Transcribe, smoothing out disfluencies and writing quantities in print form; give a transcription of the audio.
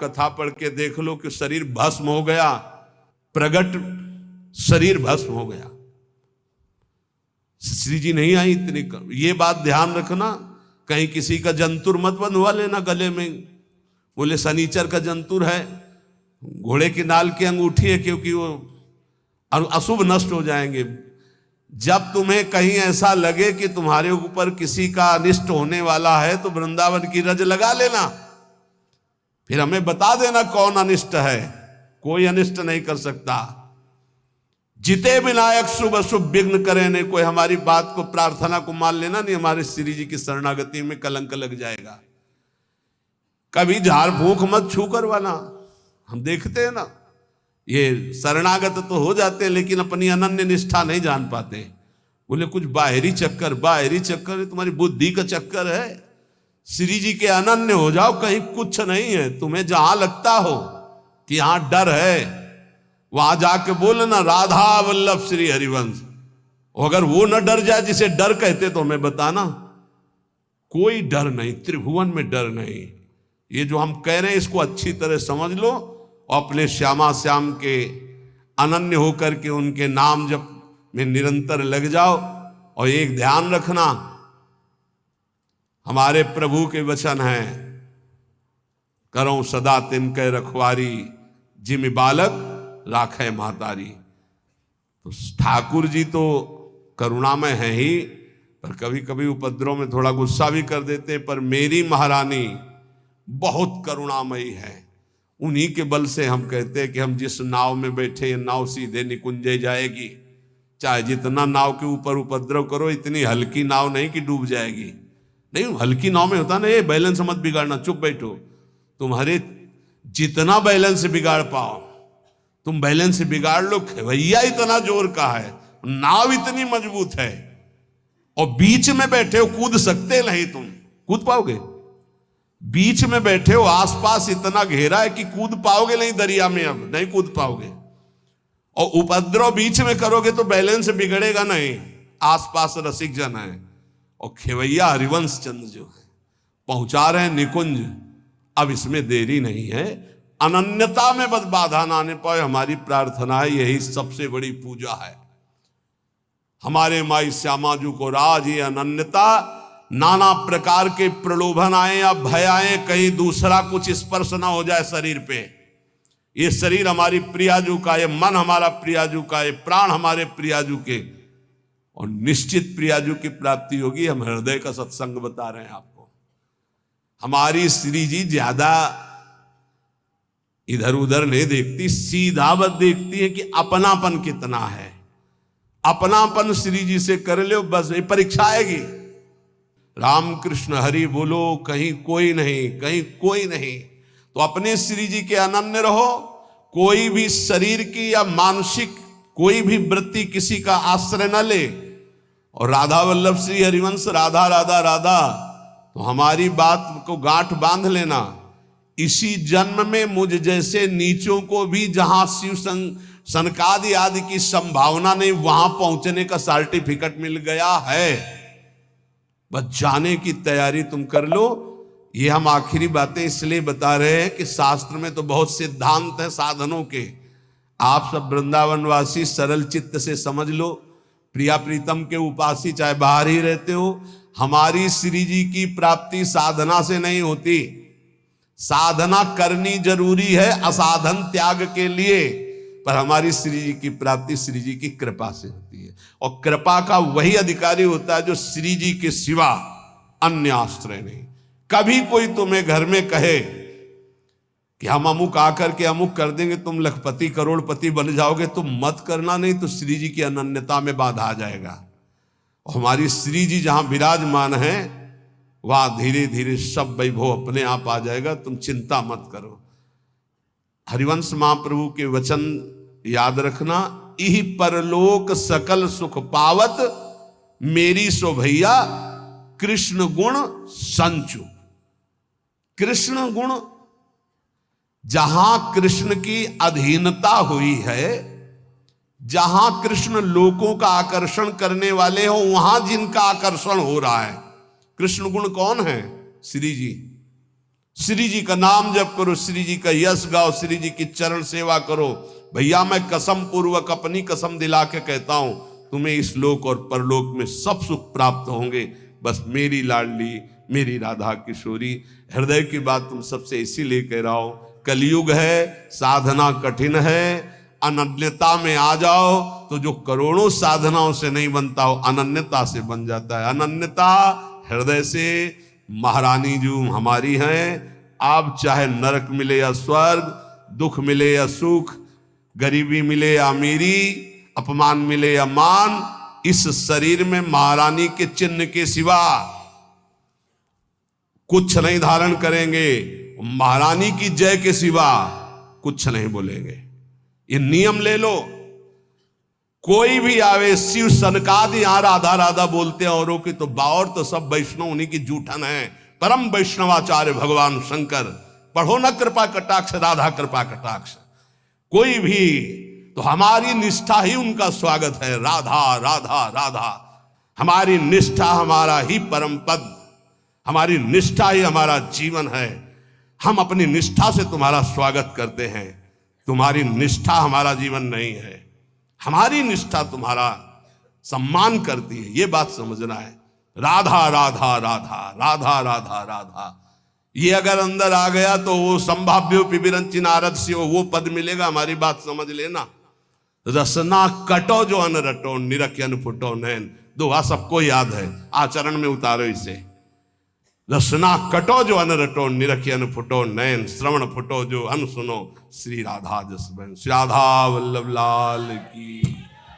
कथा पढ़ के देख लो कि शरीर भस्म हो गया, प्रगट शरीर भस्म हो गया। श्री जी नहीं आई इतनी। ये बात ध्यान रखना, कहीं किसी का जंतुर मत बंधवा लेना गले में। बोले शनिचर का जंतुर है, घोड़े की नाल की अंगूठी है, क्योंकि वो अशुभ नष्ट हो जाएंगे। जब तुम्हें कहीं ऐसा लगे कि तुम्हारे ऊपर किसी का अनिष्ट होने वाला है तो वृंदावन की रज लगा लेना, फिर हमें बता देना कौन अनिष्ट है। कोई अनिष्ट नहीं कर सकता। जिते विनायक शुभ अशुभ विघ्न करे नहीं। कोई हमारी बात को, प्रार्थना को मान लेना नहीं, हमारे श्री जी की शरणागति में कलंक लग जाएगा। कभी झाड़ फूंक मत छू करवाना। हम देखते हैं ना, ये शरणागत तो हो जाते हैं लेकिन अपनी अनन्य निष्ठा नहीं जान पाते। बोले कुछ बाहरी चक्कर, बाहरी चक्कर है, तुम्हारी बुद्धि का चक्कर है। श्री जी के अनन्य हो जाओ, कहीं कुछ नहीं है। तुम्हें जहां लगता हो कि यहां डर है, वहां जाके बोलना राधा वल्लभ श्री हरिवंश। अगर वो न डर जाए जिसे डर कहते तो हमें बताना। कोई डर नहीं, त्रिभुवन में डर नहीं। ये जो हम कह रहे हैं इसको अच्छी तरह समझ लो और अपने श्यामा श्याम के अनन्य होकर के उनके नाम जप में निरंतर लग जाओ। और एक ध्यान रखना, हमारे प्रभु के वचन हैं, करो सदा तिनके रखवारी, जिमि बालक राखे महतारी। तो ठाकुर जी तो करुणामय है ही, पर कभी कभी उपद्रव में थोड़ा गुस्सा भी कर देते। पर मेरी महारानी बहुत करुणामयी है। उन्हीं के बल से हम कहते हैं कि हम जिस नाव में बैठे, ये नाव सीधे निकुंजे जाएगी। चाहे जितना नाव के ऊपर उपद्रव करो, इतनी हल्की नाव नहीं कि डूब जाएगी। नहीं, हल्की नाव में होता ना, ये बैलेंस मत बिगाड़ना, चुप बैठो। तुम्हारे जितना बैलेंस बिगाड़ पाओ तुम बैलेंस बिगाड़ लो। खेवैया इतना जोर का है, नाव इतनी मजबूत है, और बीच में बैठे हो, कूद सकते नहीं। तुम कूद पाओगे? बीच में बैठे हो, आसपास इतना घेरा है कि कूद पाओगे नहीं दरिया में, अब नहीं कूद पाओगे। और उपद्रव बीच में करोगे तो बैलेंस बिगड़ेगा नहीं। आसपास रसिक जन है, और खेवैया हरिवंश चंद्र जो है पहुंचा रहे हैं निकुंज। अब इसमें देरी नहीं है, अनन्यता में बस बाधा ना आने पाए। हमारी प्रार्थना है, यही सबसे बड़ी पूजा है। हमारे माई श्यामा जी को राज ये अनन्यता, नाना प्रकार के प्रलोभन आए या भय आए, कहीं दूसरा कुछ स्पर्श ना हो जाए शरीर पे। ये शरीर हमारी प्रियाजू का, ये मन हमारा प्रियाजू का, ये प्राण हमारे प्रियाजू के, और निश्चित प्रियाजू की प्राप्ति होगी। हम हृदय का सत्संग बता रहे हैं आपको। हमारी श्री जी ज्यादा इधर उधर नहीं देखती, सीधा बस देखती है कि अपनापन कितना है। अपनापन श्री जी से कर लो, बस ये परीक्षा आएगी। राम कृष्ण हरि बोलो, कहीं कोई नहीं, कहीं कोई नहीं। तो अपने श्री जी के अनन्य रहो। कोई भी शरीर की या मानसिक कोई भी वृत्ति किसी का आश्रय न ले। और राधा वल्लभ श्री हरिवंश, राधा राधा राधा, तो हमारी बात को गांठ बांध लेना। इसी जन्म में मुझ जैसे नीचों को भी जहां शिव सनकादि आदि की संभावना नहीं, वहां पहुंचने का सर्टिफिकेट मिल गया है। बस जाने की तैयारी तुम कर लो। ये हम आखिरी बातें इसलिए बता रहे हैं कि शास्त्र में तो बहुत सिद्धांत है साधनों के। आप सब वृंदावनवासी सरल चित्त से समझ लो। प्रिया प्रीतम के उपासी चाहे बाहर ही रहते हो, हमारी श्री जी की प्राप्ति साधना से नहीं होती। साधना करनी जरूरी है असाधन त्याग के लिए, पर हमारी श्री जी की प्राप्ति श्री जी की कृपा से होती है। और कृपा का वही अधिकारी होता है जो श्री जी के सिवा अन्य आश्रय नहीं। कभी कोई तुम्हें घर में कहे कि हम अमुक आकर के अमुक कर देंगे, तुम लखपति करोड़पति बन जाओगे, तुम मत करना, नहीं तो श्री जी की अनन्यता में बाधा आ जाएगा। और हमारी श्री जी जहां विराजमान है वहां धीरे धीरे सब वैभव अपने आप आ जाएगा। तुम चिंता मत करो। हरिवंश महाप्रभु के वचन याद रखना, इह परलोक सकल सुख पावत, मेरी शोभैया कृष्ण गुण संचु। कृष्ण गुण, जहां कृष्ण की अधीनता हुई है, जहां कृष्ण लोगों का आकर्षण करने वाले हो, वहां जिनका आकर्षण हो रहा है। कृष्ण गुण कौन है? श्री जी। श्री जी का नाम जप करो, श्री जी का यश गाओ, श्री जी की चरण सेवा करो। भैया मैं कसम पूर्वक अपनी कसम दिला के कहता हूं, तुम्हें इस लोक और परलोक में सब सुख प्राप्त होंगे। बस मेरी लाडली, मेरी राधा किशोरी, हृदय की बात तुम सबसे इसीलिए कह रहा हूं, कलयुग है, साधना कठिन है, अनन्यता में आ जाओ तो जो करोड़ों साधनाओं से नहीं बनता हो अनन्यता से बन जाता है। अनन्यता हृदय से। महारानी जो हमारी हैं, आप चाहे नरक मिले या स्वर्ग, दुख मिले या सुख, गरीबी मिले या अमीरी, अपमान मिले या मान, इस शरीर में महारानी के चिन्ह के सिवा कुछ नहीं धारण करेंगे। महारानी की जय के सिवा कुछ नहीं बोलेंगे। ये नियम ले लो। कोई भी आवे, शिव सनकादि यहां राधा राधा बोलते हैं औरों की, तो बावर तो सब वैष्णव उन्हीं की जूठन है। परम वैष्णवाचार्य भगवान शंकर, पढ़ो न कृपा कटाक्ष, राधा कृपा कटाक्ष। कोई भी तो हमारी निष्ठा ही उनका स्वागत है। राधा राधा राधा, हमारी निष्ठा हमारा ही परम पद, हमारी निष्ठा ही हमारा जीवन है। हम अपनी निष्ठा से तुम्हारा स्वागत करते हैं, तुम्हारी निष्ठा हमारा जीवन नहीं है। हमारी निष्ठा तुम्हारा सम्मान करती है, ये बात समझना है। राधा राधा राधा राधा राधा राधा, ये अगर अंदर आ गया तो वो संभाव्यो पिबिरंची नारद से वो पद मिलेगा। हमारी बात समझ लेना। रसना कटो जो अन रटो, निरख अन फुटो नैन, दोहा सबको याद है, आचरण में उतारो इसे। रसना कटो जो अन रटो, निरख अन फुटो नैन, श्रवण फुटो जो अन सुनो, श्री राधा जस बहन। श्री राधा वल्लभ लाल की।